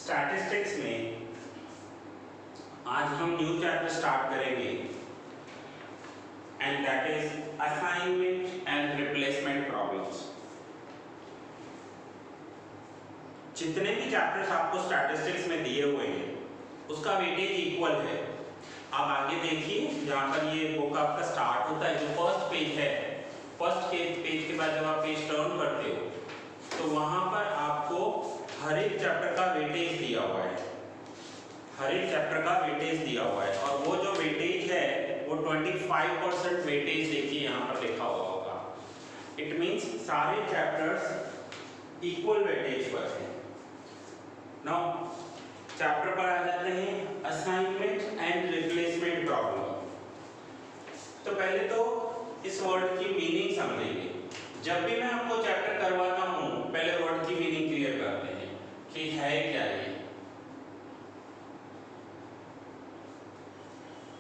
Statistics में आज हम न्यू चैप्टर स्टार्ट करेंगे and that is assignment and replacement problems. जितने भी चैप्टर्स आपको स्टैटिस्टिक्स में दिए हुए हैं उसका वेटेज इक्वल है। आप आगे देखिए, जहाँ पर ये बुक आपका स्टार्ट होता है, जो फर्स्ट पेज है, फर्स्ट पेज के बाद जब आप पेज टर्न करते हो तो वहाँ पर आपको हर एक चैप्टर का वेटेज दिया हुआ है, हर एक चैप्टर का वेटेज दिया हुआ है। और वो जो वेटेज है वो 25% वेटेज देखिए यहाँ पर लिखा हुआ होगा। इट मीन्स सारे चैप्टर्स इक्वल वेटेज पर हैं। नाउ चैप्टर पर आ जाते हैं असाइनमेंट एंड रिप्लेसमेंट प्रॉब्लम। तो पहले तो इस वर्ड की मीनिंग समझेंगे। जब भी मैं आपको चैप्टर करवाता हूँ पहले वर्ड की मीनिंग क्लियर करते हैं कि है क्या ये।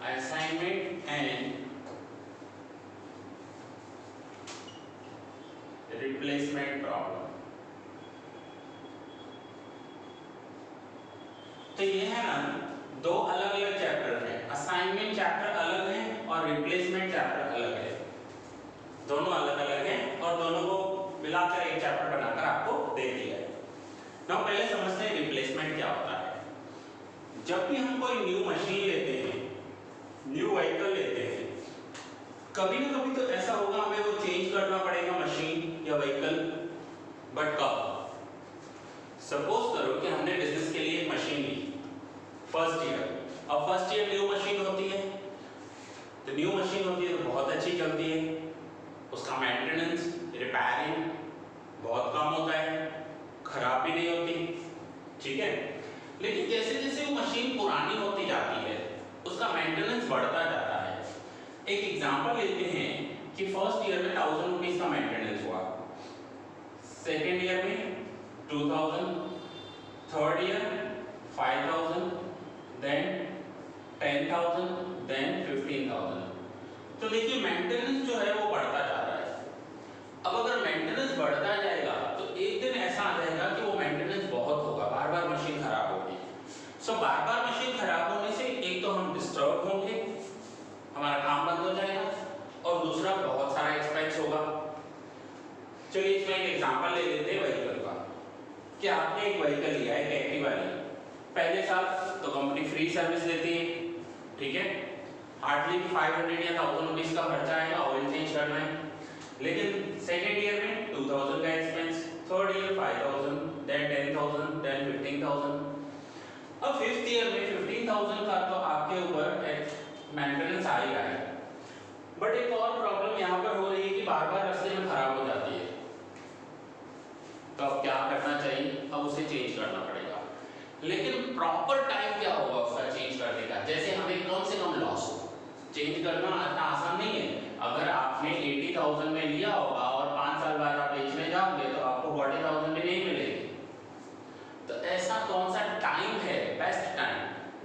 Assignment and replacement problem. तो ये है ना, दो अलग अलग चैप्टर हैं। असाइनमेंट चैप्टर अलग है और रिप्लेसमेंट चैप्टर अलग है। दोनों अलग अलग हैं और दोनों को मिलाकर एक चैप्टर बनाकर आपको दे दिया है। नाउ पहले समझते हैं रिप्लेसमेंट क्या होता है। जब भी हम कोई न्यू मशीन लेते हैं, न्यू व्हीकल लेते हैं, कभी ना कभी तो ऐसा होगा हमें वो चेंज करना पड़ेगा मशीन या व्हीकल। बट कब? सपोज करो कि हमने बिजनेस के लिए एक मशीन ली फर्स्ट ईयर। अब फर्स्ट ईयर न्यू मशीन होती है, तो न्यू मशीन होती है तो बहुत अच्छी चलती है, उसका मेंटेनेंस रिपेयरिंग बहुत कम होता है, खराब भी नहीं होती, ठीक है। लेकिन जैसे जैसे वो मशीन पुरानी होती जाती है उसका मेंटेनेंस बढ़ता जाता है। एक एग्जांपल लेते हैं कि फर्स्ट ईयर में 1000 रुपीज का मेंटेनेंस हुआ, सेकेंड ईयर में 2000, थर्ड ईयर 5000, देन 10,000, देन 15,000। तो देखिए मेंटेनेंस जो है वो बढ़ता जा रहा है। अब अगर मेंटेनेंस बढ़ता जाएगा तो एक दिन ऐसा आ जाएगा कि वो मेंटेनेंस बहुत होगा, बार बार मशीन खराब होगी। सो बार बार मशीन खराब होने से एक तो हम डिस्टर्ब होंगे, हमारा काम बंद हो जाएगा, और दूसरा बहुत सारा एक्सपेंस होगा। चलिए इसमें एक एग्जांपल ले लेते हैं व्हीकल का। कि आपने एक व्हीकल लिया है, एक एक्टिवा ली, पहले साल तो कंपनी फ्री सर्विस देती है, ठीक है, हार्डली 500 या 1000 रुपीज का खर्चा आएगा, ऑयल चेंज करना है। लेकिन सेकेंड ईयर में 2000 का expense, third year 5000, then 10,000, then 15,000। अब फिफ्थ ईयर में 15,000 का तो आपके ऊपर मेंटेनेंस आएगा है। बट एक और प्रॉब्लम यहाँ पर हो रही है कि बार बार रास्ते में खराब हो जाती है। तो अब क्या करना चाहिए? अब उसे चेंज करना पड़ेगा। लेकिन प्रॉपर टाइम क्या होगा उसका चेंज करने का, जैसे हमें कम से कम लॉस हो। चेंज करना इतना आसान नहीं है। अगर आपने 80,000 में लिया होगा और 5 साल बाद आप बेचने जाओगे तो आपको 40,000 में नहीं मिलेगी। तो ऐसा कौन सा टाइम है, बेस्ट टाइम,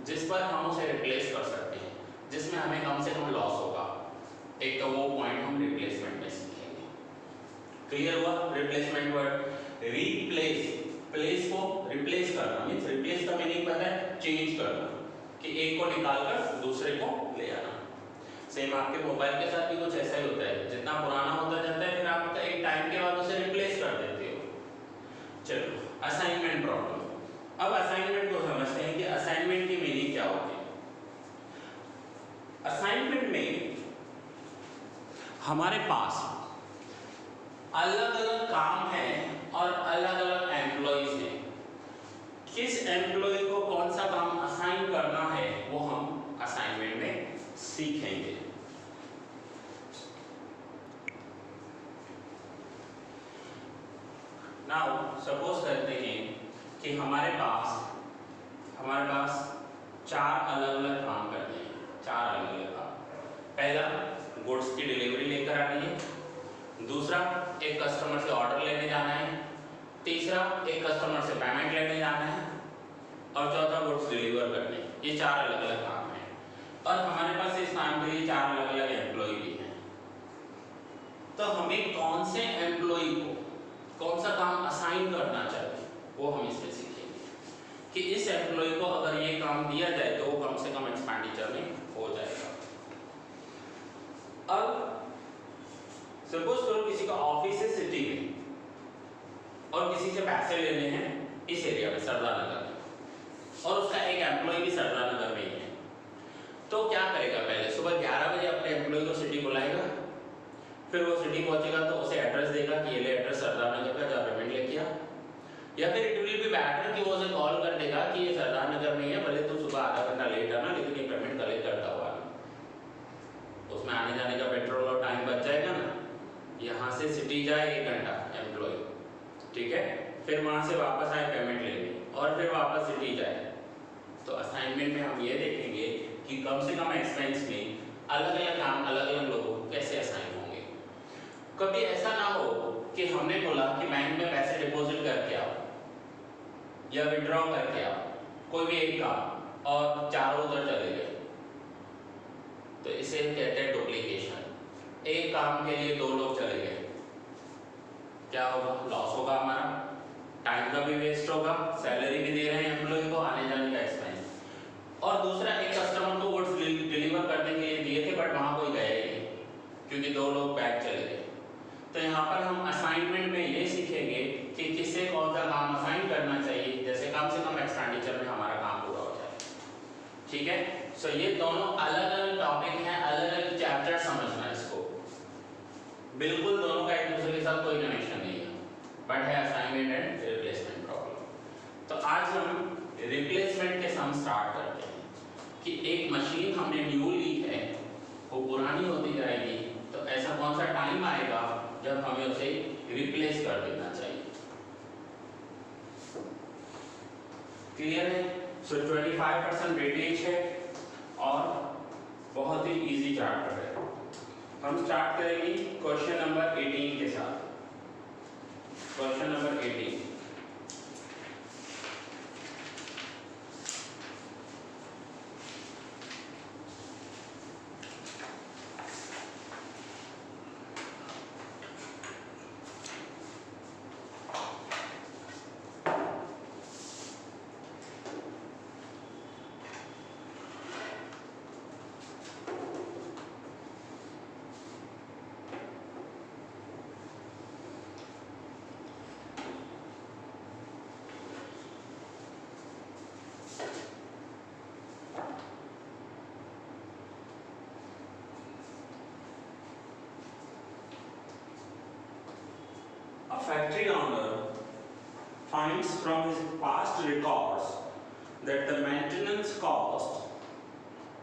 जिस पर हम उसे रिप्लेस कर सकते हैं, जिसमें हमें कम से कम लॉस होगा। एक तो वो पॉइंट हम रिप्लेसमेंट में सीखेंगे। क्लियर हुआ? रिप्लेसमेंट वर्ड रिप्लेस, प्लेस को रिप्लेस करना, मींस रिप्लेस का मीनिंग पता है, चेंज करना, कि एक को निकालकर दूसरे को ले आना। सेम आपके मोबाइल के साथ भी कुछ ऐसा ही होता है, जितना पुराना होता जाता है फिर आप एक टाइम के बाद उसे रिप्लेस कर देते हो। चलो असाइनमेंट प्रॉब्लम। अब असाइनमेंट को समझते हैं कि असाइनमेंट की मीनिंग क्या होती है। असाइनमेंट में हमारे पास अलग अलग काम है और अलग अलग एम्प्लॉइज हैं। किस एम्प्लॉय को कौन सा काम असाइन करना है वो हम असाइनमेंट में सीखेंगे। नाउ सपोज करते हैं कि हमारे पास 4 अलग अलग काम करने हैं, 4 अलग अलग काम। पहला गुड्स की डिलीवरी लेकर आनी है, दूसरा एक कस्टमर से ऑर्डर लेने जाना है, तीसरा एक कस्टमर से पेमेंट लेने जाना है, और चौथा गुड्स डिलीवर करने। ये 4 अलग अलग काम हैं और हमारे पास इस काम के लिए 4 अलग अलग एम्प्लॉय भी हैं। तो हमें कौन से एम्प्लॉय को कौन सा काम असाइन करना चाहिए वो हम इसमें सीखेंगे। कि इस एम्प्लॉय को अगर ये काम दिया जाए तो वो कम से कम एक्सपेंडिचर में हो जाएगा। अब सपोज करो किसी का ऑफिस है सिटी में और किसी से पैसे लेने हैं इस एरिया में सरदार नगर में, और उसका एक एम्प्लॉय भी सरदार नगर में ही है, तो क्या करेगा? पहले सुबह 11 बजे अपने एम्प्लॉय को सिटी बुलाएगा, फिर वो सिटी पहुंचेगा तो उसे एड्रेस देगा कि ये ले एड्रेस सरदार नगर का, जा पेमेंट लेके आ। या फिर इट विल बी बेटर कि वो उसे कॉल कर देगा कि ये सरदार नगर में है, भले तू सुबह आधा घंटा लेट आना लेकिन ये पेमेंट कलेक्ट करता हुआ आना। उसमें आने जाने का पेट्रोल और टाइम बच जाएगा ना। यहाँ से सिटी जाए 1 घंटा एम्प्लॉय, ठीक है, फिर वहाँ से वापस आए पेमेंट लेने और फिर वापस सिटी जाए। तो असाइनमेंट में हम ये देखेंगे कि कम से कम एक्सपेंस में अलग अलग काम अलग अलग लोगों को कैसे असाइन होंगे। कभी ऐसा ना हो कि हमने बोला कि बैंक में पैसे डिपॉजिट करके आओ या विड्रॉ करके आओ, कोई भी एक काम, और चारों उधर चले गए, तो इसे कहते हैं डुप्लीकेशन। एक काम के लिए 2 लोग चले गए, क्या होगा? लॉस होगा, हमारा टाइम का भी वेस्ट होगा, सैलरी भी दे रहे हैं एम्प्लॉय को, आने जाने का एक्सपेंस। और दूसरा, एक कस्टमर को गुड्स डिलीवर करने के लिए दिए थे बट वहाँ कोई गया ही नहीं क्योंकि 2 लोग बैक चले गए। तो यहाँ पर हम असाइनमेंट में ये सीखेंगे कि किसे कौन सा काम असाइन करना चाहिए, जैसे कम से कम एक्सपेंडिचर में हमारा काम पूरा हो जाए, ठीक है। सो ये दोनों अलग अलग टॉपिक हैं, अलग अलग चैप्टर समझना इसको, बिल्कुल दोनों का एक दूसरे के साथ कोई कनेक्शन नहीं है, बट है असाइनमेंट एंड रिप्लेसमेंट प्रॉब्लम। तो आज हम रिप्लेसमेंट के सम स्टार्ट करते हैं कि एक मशीन हमने न्यू ली है, वो पुरानी होती जाएगी, तो ऐसा कौन सा टाइम आएगा जब हमें उसे रिप्लेस कर देना चाहिए। क्लियर है? सो 25% वेटेज है और बहुत ही इजी चैप्टर है। हम स्टार्ट करेंगे क्वेश्चन नंबर 18 के साथ। Question number 18, factory owner finds from his past records that the maintenance cost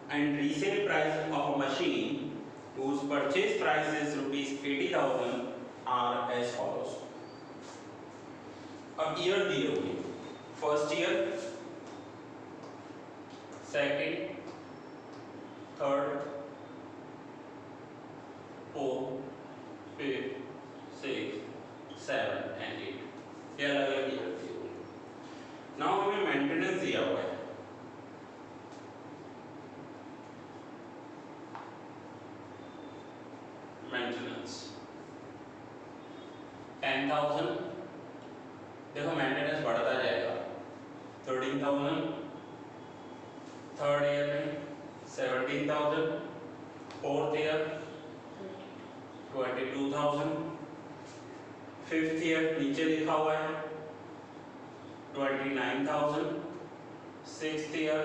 and resale price of a machine whose purchase price is rupees 80,000 are as follows. अब year दिए हुए, first year, second, third, fourth, fifth, sixth, 7 and 8, ये अलग अलग year दिए हुए। Now हमें maintenance दिया हुआ है, मेंटेनेंस 10,000, देखो मेंटेनेंस बढ़ता जाएगा, 13,000, थर्ड ईयर में 17,000, फोर्थ ईयर 22,000, फिफ्थ ईयर नीचे लिखा हुआ है 29,000, sixth year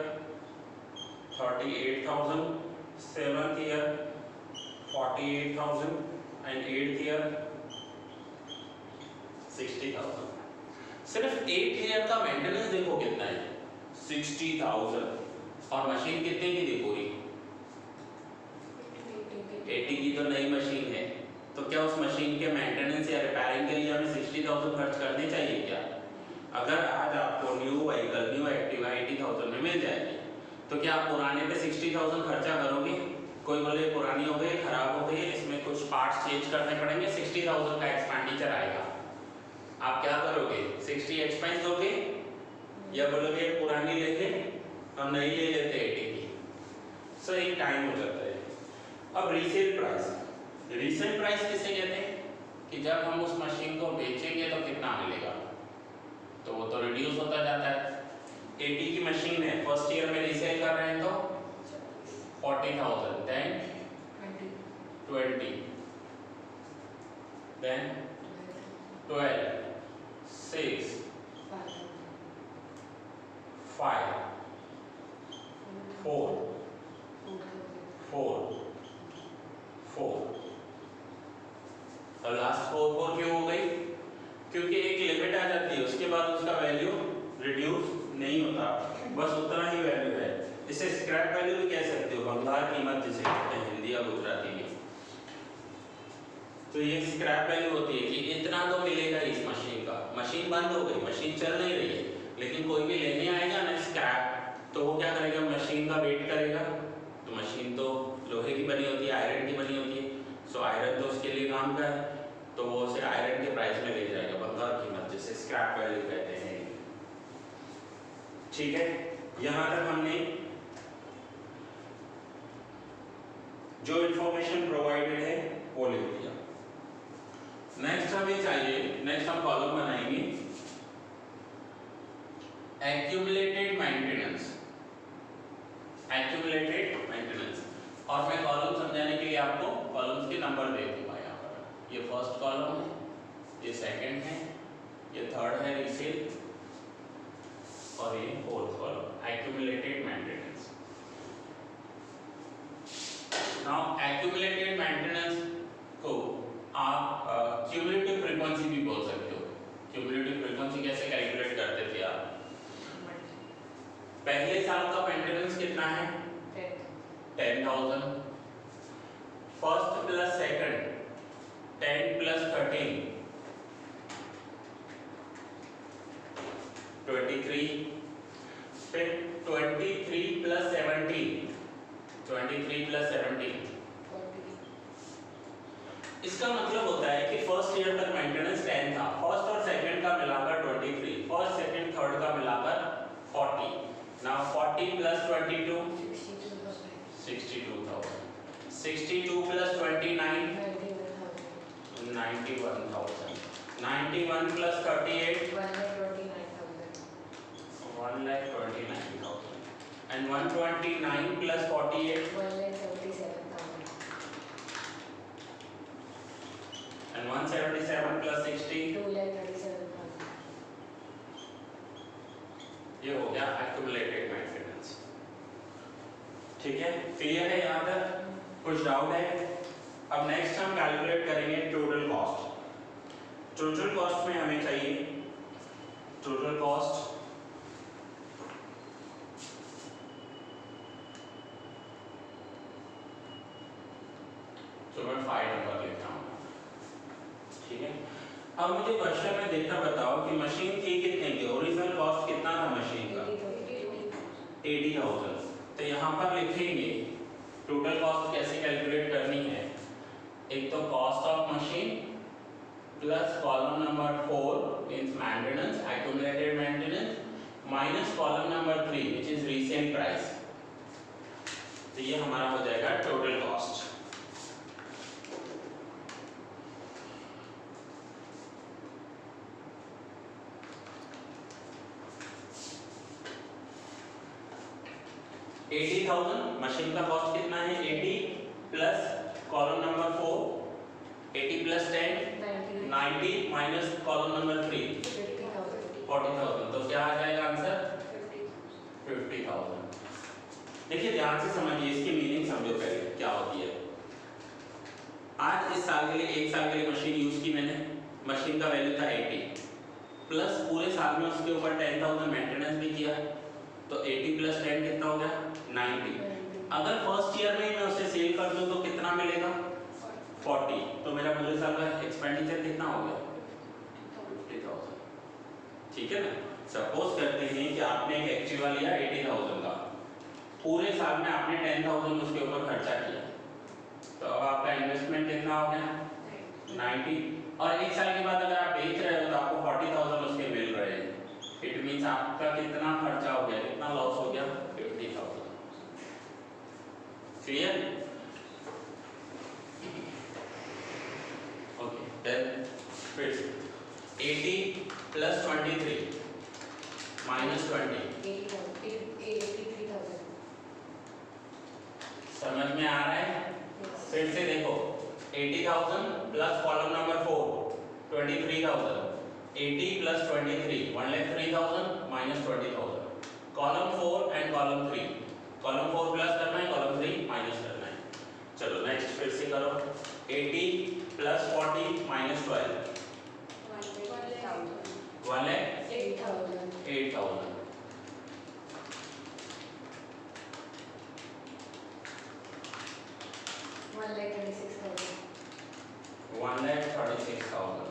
38,000, seventh year 48,000 and eighth year 60,000। सिर्फ 8 ईयर का मेंटेनेंस देखो कितना है, 60,000, और मशीन कितने की थी पूरी? 80 की तो नई मशीन है, तो क्या उस मशीन के मेंटेनेंस या रिपेयरिंग के लिए हमें 60,000 खर्च करने चाहिए क्या? अगर आज आपको न्यू व्हीकल, न्यू एक्टिवा 80,000 में मिल जाएगी, तो क्या आप पुराने पे 60,000 खर्चा करोगे? कोई बोले पुरानी हो गई, खराब हो गई, इसमें कुछ पार्ट्स चेंज करने पड़ेंगे, 60,000 का एक्सपेंडिचर आएगा, आप क्या करोगे? 60 एक्सपेंस दोगे या बोलोगे पुरानी लेंगे हम नहीं ले लेते 80 की? सो एक टाइम हो जाता है। अब रीसेल प्राइस, रीसेल प्राइस किसे कहते हैं? कि जब हम उस मशीन को बेचेंगे तो कितना मिलेगा, तो वो तो रिड्यूस होता जाता है। 12 6 5 4 4 4 और लास्ट 4 4 क्यों हो गई? क्योंकि एक लिमिट आ जाती है, उसके बाद उसका वैल्यू रिड्यूस नहीं होता, बस उतना ही वैल्यू है। इसे स्क्रैप वैल्यू भी कह सकते हो, भंगार कीमत जिसे कहते हैं हिंदी या गुजराती में। तो ये स्क्रैप वैल्यू होती है कि इतना तो मिलेगा इस मशीन का। मशीन बंद हो गई, मशीन चल नहीं रही है, लेकिन कोई भी लेने आएगा ना स्क्रैप, तो वो क्या करेगा? मशीन का वेट करेगा। तो मशीन तो लोहे की बनी होती है, आयरन की बनी होती है, सो आयरन तो उसके लिए काम का है, तो वो उसे आयरन के प्राइस में ले जाएगा, भंगार कीमत, जिसे स्क्रैप वैल्यू कहते हैं। ठीक है, यहां तक हमने जो इंफॉर्मेशन प्रोवाइडेड है वो लिख दिया। नेक्स्ट हमें चाहिए, नेक्स्ट हम कॉलम बनाएंगे एक्यूमुलेटेड मेंटेनेंस। एक्यूमुलेटेड मेंटेनेंस, और मैं कॉलम समझाने के लिए आपको कॉलम्स के नंबर दे दूंगा। यहाँ पर ये फर्स्ट कॉलम है, ये सेकंड है, ये थर्ड है रीसेल, और ये fourth column accumulated maintenance. Now accumulated maintenance को आप क्यूमुलेटिव फ्रीक्वेंसी भी बोल सकते हो। क्यूमुलेटिव फ्रीक्वेंसी कैसे कैलकुलेट करते थे आप? पहले साल का मेंटेनेंस कितना है? 10,000। फर्स्ट प्लस सेकंड 10 प्लस 13 23, फिर 23 प्लस 17 23 प्लस 17। इसका मतलब होता है कि फर्स्ट ईयर तक मेंटेनेंस 10 था, फर्स्ट और सेकंड का मिलाकर 23, फर्स्ट सेकंड थर्ड का मिलाकर 40। Now 40 plus 22 62,000, 62 plus 29 91,000, 91 plus 38 1,29,000, and 129 plus 48 and 177 plus 60 ये हो गया एक्यूमुलेटेड मेंटेनेंस। ठीक है, क्लियर है यहाँ तक? कुछ डाउट है? अब नेक्स्ट हम कैलकुलेट करेंगे टोटल कॉस्ट। टोटल कॉस्ट में हमें चाहिए टोटल कॉस्ट तो मैं 5 नंबर लेता हूँ। ठीक है, अब मुझे क्वेश्चन में देखकर बताओ कि मशीन थी कितने की, ओरिजिनल कॉस्ट कितना था मशीन का? 80,000। तो यहाँ पर लिखेंगे टोटल कॉस्ट कैसे कैलकुलेट करनी है। एक तो cost of machine plus column number 4 means maintenance, accumulated maintenance, minus column number 3 which is resale price. तो ये हमारा हो जाएगा टोटल कॉस्ट। मशीन का कॉस्ट कितना है? 80 plus column number 4 80 plus 10 90 minus column number 3 40,000। तो क्या आ जाएगा आंसर? 50,000। देखिए ध्यान से समझिए, इसकी मीनिंग समझो पहले क्या होती है। आज इस साल के लिए, एक साल के लिए मशीन यूज की मैंने, मशीन का वैल्यू था 80 प्लस पूरे साल में उसके ऊपर 10,000 मेंटेनेंस भी किया, तो 80 प्लस 10 कितना हो गया? 90। अगर फर्स्ट ईयर में ही मैं उसे सेल कर दूं तो कितना मिलेगा? 40। तो मेरा पूरे साल का एक्सपेंडिचर कितना हो गया? 50,000। ठीक है ना? सपोज करते हैं कि आपने एक एक्टिवा लिया 80,000 का, पूरे साल में आपने 10,000 उसके ऊपर खर्चा किया, तो अब आपका इन्वेस्टमेंट कितना हो गया? 90। और एक साल के बाद अगर आप बेच रहे हो तो आपको 40,000 उसके मिल रहे हैं। इट मींस आपका कितना खर्चा हो गया, कितना लॉस हो गया? 50,000। क्लियर? ओके, देन फिर 80 प्लस 23 माइनस 20 समझ में आ रहा है? फिर से देखो 80,000 plus column number 4 23,000, 80 plus 23, 1,03,000 minus 20,000. Column 4 and column 3, column 4 plus करना है, कॉलम 3 माइनस करना है। चलो नेक्स्ट फिर से करो, 80 प्लस 40 माइनस 12, 1,08,000। 1,36,000।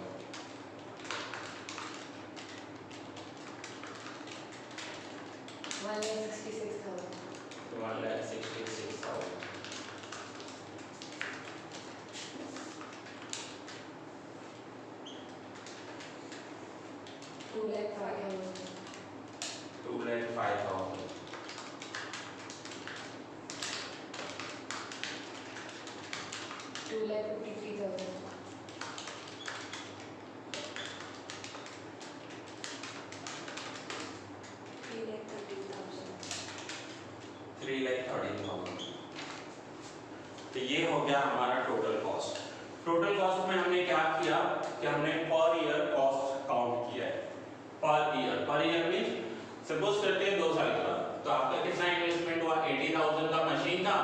1,66,000। 2,05,000। 2,53,000। 3,13,000। तो ये हो गया हमारा टोटल कॉस्ट। टोटल कॉस्ट में हमने क्या किया कि हमने पर ईयर कॉस्ट काउंट किया है। पर ईयर मींस सपोज करते हैं 2 साल के बाद, तो आपका कितना इन्वेस्टमेंट हुआ, 80,000 का मशीन था,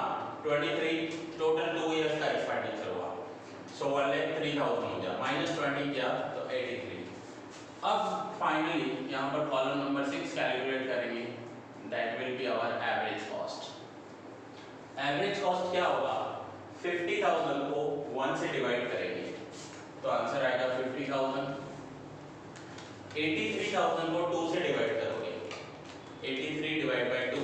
23 टोटल 2 इयर्स का एक्सपेंडिचर हुआ, सो 1,03,000 हो गया, माइनस 20 किया तो 83। अब फाइनली यहाँ पर कॉलम नंबर 6 कैलकुलेट करेंगे, that will be our average cost. Average cost क्या होगा, 50,000 को 1 से डिवाइड करेंगे तो आंसर आएगा 50,000। 83,000 को 2 से डिवाइड करोगे, 83 डिवाइड बाय 2,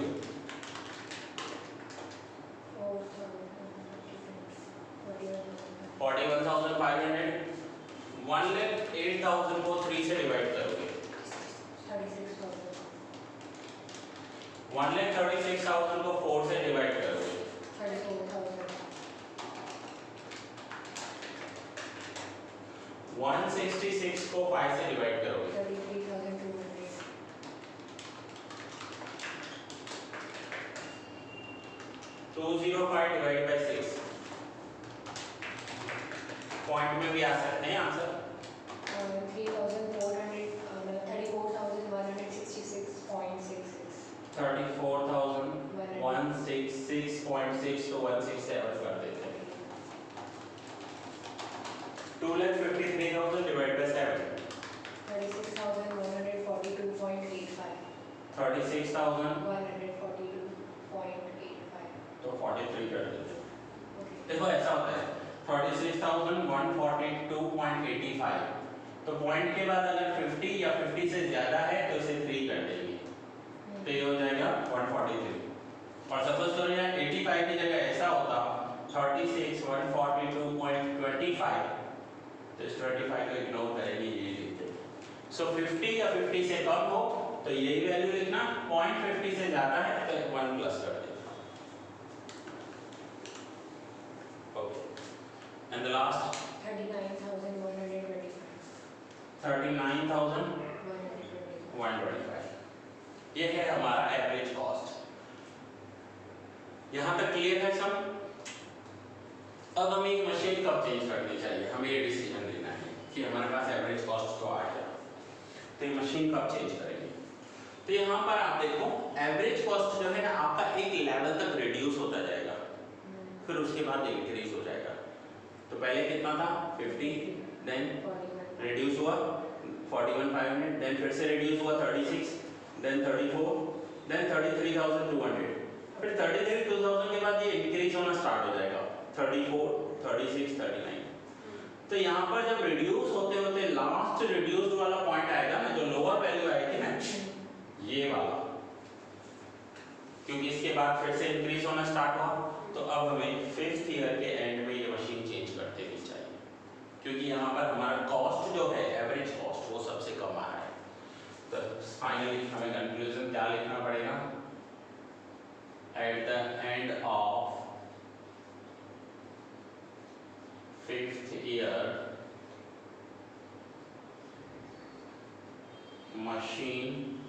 41,500। 1,08,000 को 3 से डिवाइड करोगे, 1,36,000 को 4 से डिवाइड करोगे, 166 को 5 से डिवाइड करोगे, 205 डिवाइड बाय 6। पॉइंट में भी आ सकते हैं आंसर, 34,166.6 तो 167 कर देते हैं। 2,53,000 डिवाइड बाय 7, 36,142.85। 36,000 142.85। तो 43 कर देते हैं। देखो ऐसा होता है, 36,142.85, तो पॉइंट के बाद अगर 50 या 50 से ज्यादा है तो इसे 3 कर देंगे, तो ये हो जाएगा 143। और सपोज करो यार 85 की जगह ऐसा होता 36,142.25, तो इस 25 को इग्नोर करेंगे, ये लिखते हैं। सो 50 या 50 से कम हो तो यही वैल्यू लिखना, पॉइंट 50 से ज्यादा है तो 1 प्लस कर देना। Okay, and the last 39,125। 39,125, ये है हमारा एवरेज कॉस्ट। यहां तक क्लियर है सब? अब हमें एक मशीन कब चेंज करनी चाहिए, हमें ये डिसीजन लेना है कि हमारे पास एवरेज कॉस्ट तो आ गया, तो ये मशीन कब चेंज करेंगे। तो यहाँ पर आप देखो एवरेज कॉस्ट जो है ना आपका एक लेवल तक रिड्यूस होता जाएगा, फिर उसके बाद इंक्रीज हो जाएगा। तो पहले कितना था 50, देन रिड्यूस हुआ 41,500, देन फिर से रिड्यूस हुआ 36, देन 34, देन 33,200, फिर 33,000 के बाद ये इंक्रीज होना स्टार्ट हो जाएगा 34, 36, 39। तो यहाँ पर जब रिड्यूस होते होते लास्ट रिड्यूस्ड वाला पॉइंट आएगा ना, जो लोअर वैल्यू आएगी ना ये वाला, क्योंकि इसके बाद फिर से इंक्रीज होना स्टार्ट हुआ, तो अब हमें 5th ईयर के एंड में ये मशीन चेंज कर देनी चाहिए, क्योंकि यहाँ पर हमारा कॉस्ट जो है एवरेज कॉस्ट वो सबसे कम आ रहा है। तो फाइनली हमें कंक्लूजन क्या लिखना पड़ेगा, at the end of 5th year machine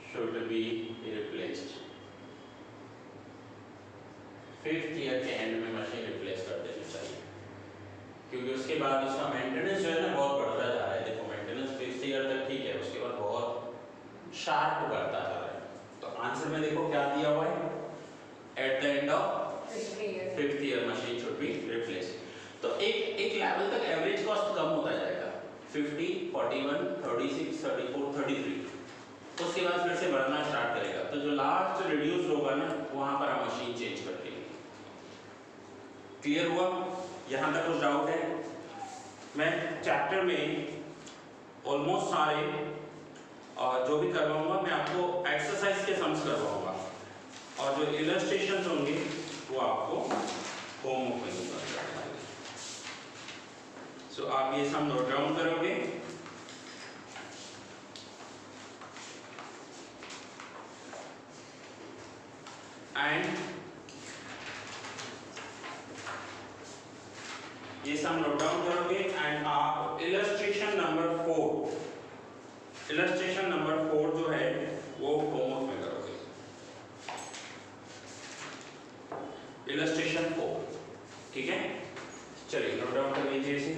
should be replaced। 5th year के एंड में मशीन रिप्लेस कर देनी चाहिए, क्योंकि उसके उसके बाद उसका मेंटेनेंस जो है ना बहुत बढ़ता जा रहा है। देखो मेंटेनेंस 5th ईयर तक ठीक है, उसके बाद बहुत शार्प बढ़ता जा रहा है। तो आंसर में देखो क्या दिया हुआ है, at the end of 5th year machine should be replace. तो एक लेवल तक एवरेज कॉस्ट कम होता जाएगा, 50, 41, 36, 34, 33, उसके बाद फिर से बढ़ना स्टार्ट करेगा। तो जो लास्ट रिड्यूस होगा ना वहां पर हम मशीन चेंज कर देंगे। क्लियर हुआ? यहाँ तक कुछ डाउट है? मैं चैप्टर में ऑलमोस्ट सारे जो भी करवाऊंगा मैं आपको एक्सरसाइज के सम्स करवाऊंगा, और जो इलस्ट्रेशंस होंगे वो आपको होमवर्क में दूंगा। सो आप ये सम नोट डाउन करोगे। एंड ये सम नोट डाउन करोगे एंड आप इलस्ट्रेशन नंबर 4 जो है वो होमवर्क में करोगे। इलस्ट्रेशन 4, ठीक है? चलिए नोट डाउन कर लीजिए इसे।